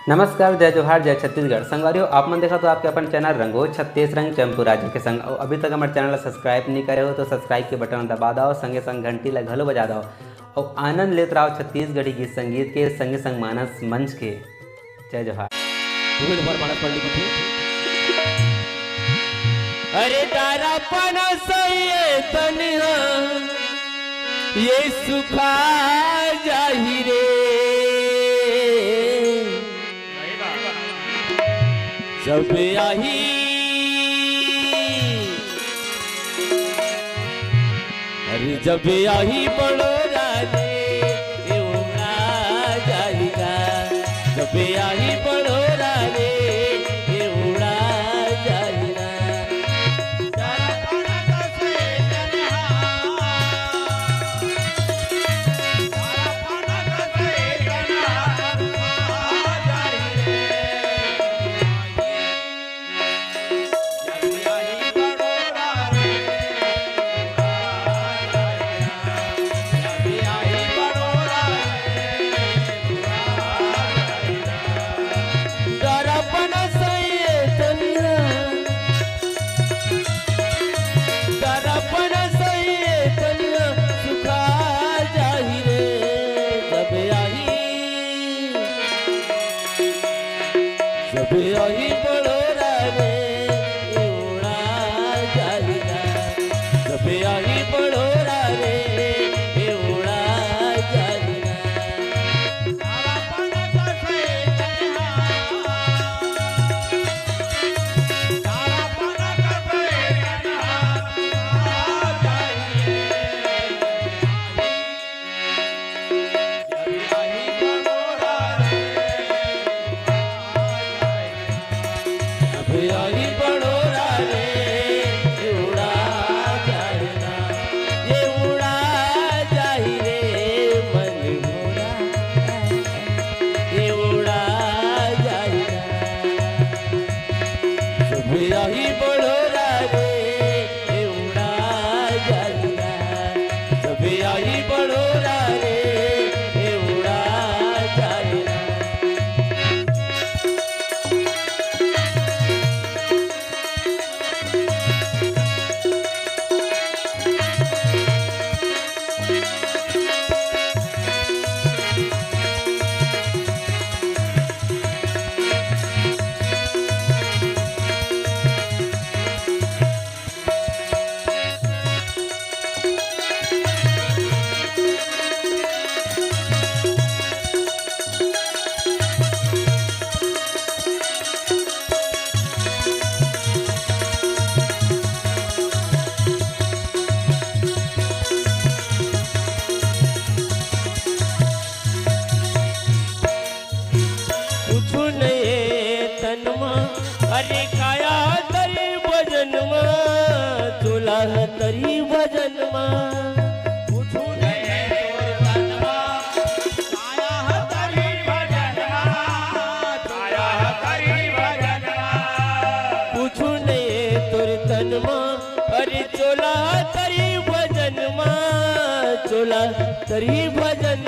नमस्कार, जय जोहार, जय छत्तीसगढ़। संगवारियों, आप मन देखा तो आपके अपन चैनल रंगोज छत्तीस रंग चंपू राज्य के संग और अभी तक हमारे चैनल सब्सक्राइब नहीं करे हो तो सब्सक्राइब के बटन दबा दो, संगे संग घंटी ला घलो बजा दो और आनंद लेते रहो छत्तीसगढ़ी गीत संगीत के संगे संग मानस मंच के। जय जोहार। अरे तारा पना सही तनिहा ये सुखा जाही रे, जब आही अरे जब आही बड़ोरा रे उड़ा जाएगा, जब आही बड़ोरा रे उड़ा जाएगा। जब आही बड़ोरा रे उड़ा जाएगा, जब आही बड़ोरा रे उड़ा जाएगा। आही बड़ोरा रे उड़ा जाएगा, ये उड़ा जाही रे मन मोरा, ये उड़ा जाएगा। जब आही बड़ोरा रे उड़ा जाएगा, जब आही बड़ोरा रे उड़ा जाएगा। अरे काया तरी भजन तुला तरी भजन पूछू काया तरी भजन पूछू नहीं तुर तन अरे चोला तरी भजन चोला तरी भजन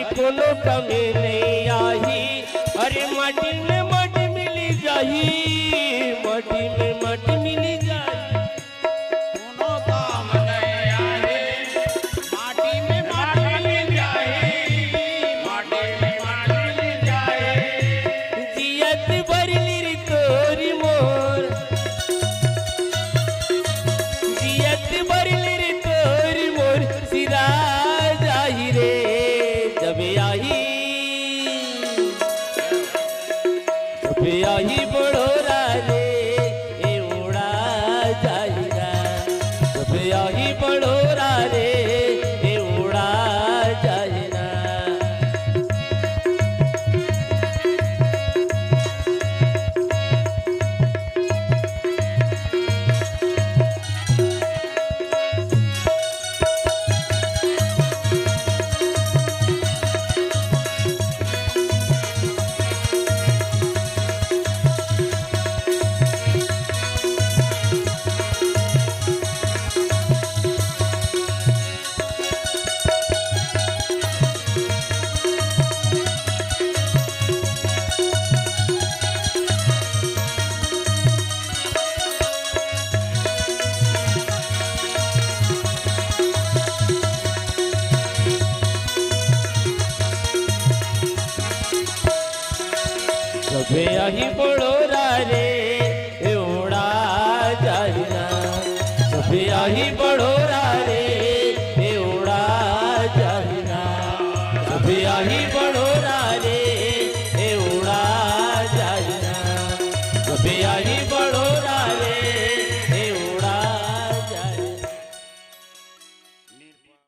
कोनो कमी नहीं आही, अरे माटी में माटी मिली जाही, माटी में माटी मिली जाही। कोनो काम नहीं आही, माटी में माटी मिली जाही, माटी में माटी मिली जाही। जियत भरली रे तोरी मोर, जियत भरली रे तोरी मोर सिरा जाही रे। जब आही सभे आही बड़ोरा रे एवड़ा जाहिना सभे आही बड़ोरा रे एवड़ा जाहिना सभे आही बड़ोरा